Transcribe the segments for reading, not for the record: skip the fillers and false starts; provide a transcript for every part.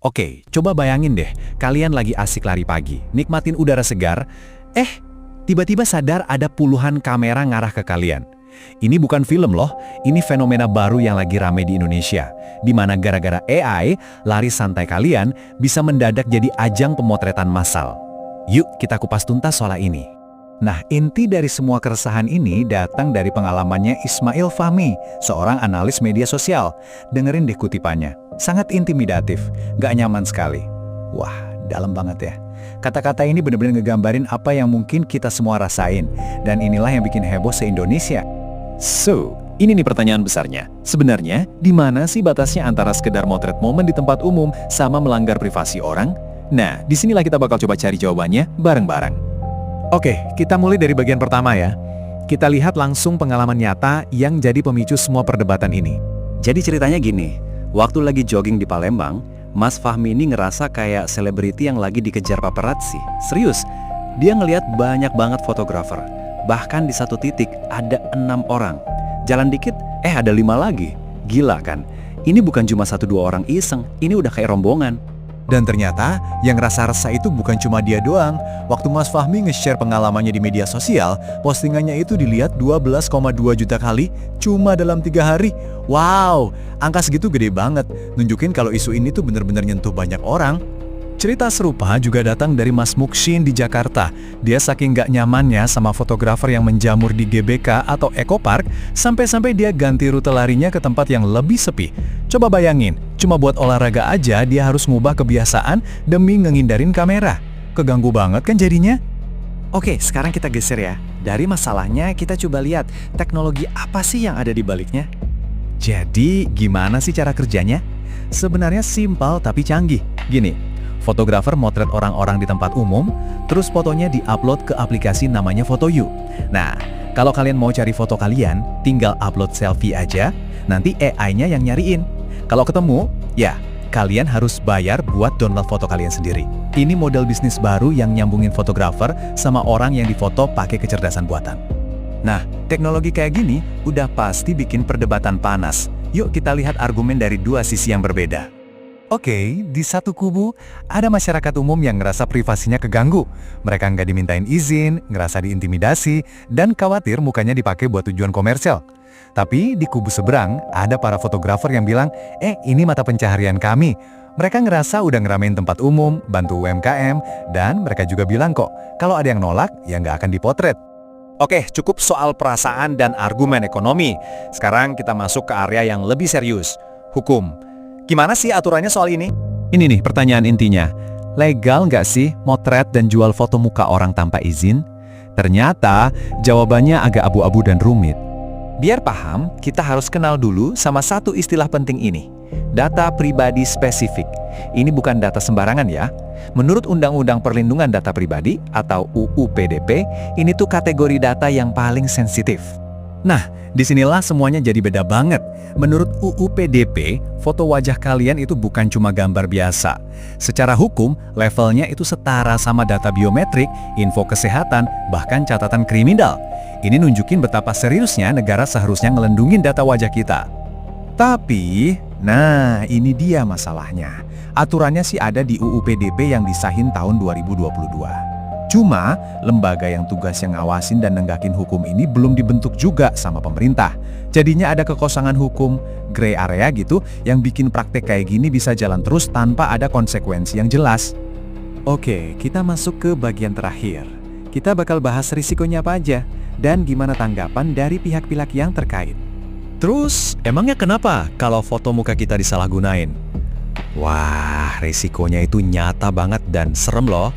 Oke, coba bayangin deh, kalian lagi asik lari pagi, nikmatin udara segar, tiba-tiba sadar ada puluhan kamera ngarah ke kalian. Ini bukan film loh, ini fenomena baru yang lagi rame di Indonesia, di mana gara-gara AI, lari santai kalian bisa mendadak jadi ajang pemotretan massal. Yuk kita kupas tuntas soal ini. Nah, inti dari semua keresahan ini datang dari pengalamannya Ismail Fahmi, seorang analis media sosial. Dengerin deh kutipannya, sangat intimidatif, gak nyaman sekali. Wah, dalam banget ya. Kata-kata ini benar-benar ngegambarin apa yang mungkin kita semua rasain, dan inilah yang bikin heboh se-Indonesia. So, ini nih pertanyaan besarnya. Sebenarnya, di mana sih batasnya antara sekedar motret momen di tempat umum sama melanggar privasi orang? Nah, disinilah kita bakal coba cari jawabannya bareng-bareng. Oke, kita mulai dari bagian pertama ya. Kita lihat langsung pengalaman nyata yang jadi pemicu semua perdebatan ini. Jadi ceritanya gini, waktu lagi jogging di Palembang, Mas Fahmi ini ngerasa kayak selebriti yang lagi dikejar paparazzi. Serius, dia ngelihat banyak banget fotografer. Bahkan di satu titik ada 6 orang. Jalan dikit, ada 5 lagi. Gila kan? Ini bukan cuma 1-2 orang iseng, ini udah kayak rombongan. Dan ternyata yang rasa-rasa itu bukan cuma dia doang. Waktu Mas Fahmi nge-share pengalamannya di media sosial, postingannya itu dilihat 12,2 juta kali cuma dalam 3 hari. Wow, angka segitu gede banget. Nunjukin kalau isu ini tuh bener-bener nyentuh banyak orang. Cerita serupa juga datang dari Mas Mukshin di Jakarta. Dia saking gak nyamannya sama fotografer yang menjamur di GBK atau Eco Park, sampai-sampai dia ganti rute larinya ke tempat yang lebih sepi. Coba bayangin, cuma buat olahraga aja dia harus ngubah kebiasaan demi ngehindarin kamera. Keganggu banget kan jadinya? Oke, sekarang kita geser ya. Dari masalahnya kita coba lihat teknologi apa sih yang ada di baliknya. Jadi gimana sih cara kerjanya? Sebenarnya simpel tapi canggih. Gini, fotografer motret orang-orang di tempat umum, terus fotonya di-upload ke aplikasi namanya FotoYou. Nah, kalau kalian mau cari foto kalian, tinggal upload selfie aja, nanti AI-nya yang nyariin. Kalau ketemu, ya kalian harus bayar buat download foto kalian sendiri. Ini model bisnis baru yang nyambungin fotografer sama orang yang difoto pakai kecerdasan buatan. Nah, teknologi kayak gini udah pasti bikin perdebatan panas. Yuk kita lihat argumen dari dua sisi yang berbeda. Oke, di satu kubu, ada masyarakat umum yang ngerasa privasinya keganggu. Mereka nggak dimintain izin, ngerasa diintimidasi, dan khawatir mukanya dipakai buat tujuan komersial. Tapi di kubu seberang, ada para fotografer yang bilang, ini mata pencaharian kami. Mereka ngerasa udah ngeramein tempat umum, bantu UMKM, dan mereka juga bilang kok, kalau ada yang nolak, ya nggak akan dipotret. Oke, cukup soal perasaan dan argumen ekonomi. Sekarang kita masuk ke area yang lebih serius, hukum. Gimana sih aturannya soal ini? Ini nih pertanyaan intinya. Legal nggak sih motret dan jual foto muka orang tanpa izin? Ternyata jawabannya agak abu-abu dan rumit. Biar paham, kita harus kenal dulu sama satu istilah penting ini. Data pribadi spesifik. Ini bukan data sembarangan ya. Menurut Undang-Undang Perlindungan Data Pribadi atau UU PDP, ini tuh kategori data yang paling sensitif. Nah, disinilah semuanya jadi beda banget. Menurut UU PDP, foto wajah kalian itu bukan cuma gambar biasa. Secara hukum, levelnya itu setara sama data biometrik, info kesehatan, bahkan catatan kriminal. Ini nunjukin betapa seriusnya negara seharusnya ngelindungin data wajah kita. Tapi, nah ini dia masalahnya. Aturannya sih ada di UU PDP yang disahin tahun 2022. Cuma, lembaga yang tugasnya ngawasin dan nenggakin hukum ini belum dibentuk juga sama pemerintah. Jadinya ada kekosongan hukum, gray area gitu, yang bikin praktek kayak gini bisa jalan terus tanpa ada konsekuensi yang jelas. Oke, kita masuk ke bagian terakhir. Kita bakal bahas risikonya apa aja, dan gimana tanggapan dari pihak-pihak yang terkait. Terus, emangnya kenapa kalau foto muka kita disalahgunain? Wah, risikonya itu nyata banget dan serem loh.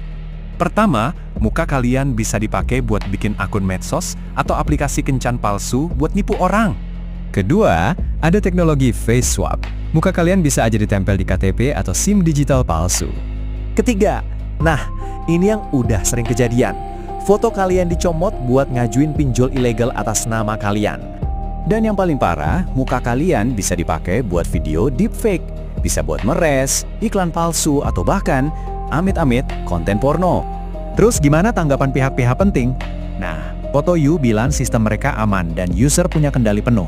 Pertama, muka kalian bisa dipakai buat bikin akun medsos atau aplikasi kencan palsu buat nipu orang. Kedua, ada teknologi face swap. Muka kalian bisa aja ditempel di KTP atau SIM digital palsu. Ketiga, nah ini yang udah sering kejadian. Foto kalian dicomot buat ngajuin pinjol ilegal atas nama kalian. Dan yang paling parah, muka kalian bisa dipakai buat video deepfake. Bisa buat meres, iklan palsu, atau bahkan amit-amit konten porno. Terus gimana tanggapan pihak-pihak penting? Nah, FotoYou bilang sistem mereka aman dan user punya kendali penuh.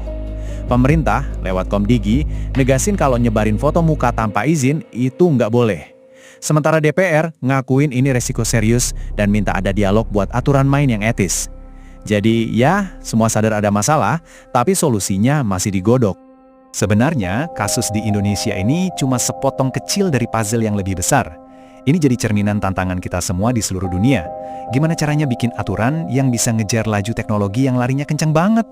Pemerintah, lewat Komdigi, negasin kalau nyebarin foto muka tanpa izin itu nggak boleh. Sementara DPR ngakuin ini resiko serius dan minta ada dialog buat aturan main yang etis. Jadi ya, semua sadar ada masalah, tapi solusinya masih digodok. Sebenarnya, kasus di Indonesia ini cuma sepotong kecil dari puzzle yang lebih besar. Ini jadi cerminan tantangan kita semua di seluruh dunia. Gimana caranya bikin aturan yang bisa ngejar laju teknologi yang larinya kencang banget?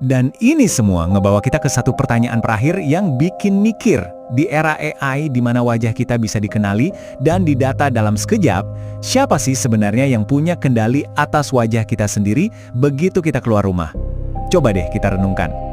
Dan ini semua ngebawa kita ke satu pertanyaan terakhir yang bikin mikir. Di era AI di mana wajah kita bisa dikenali dan didata dalam sekejap, siapa sih sebenarnya yang punya kendali atas wajah kita sendiri begitu kita keluar rumah? Coba deh kita renungkan.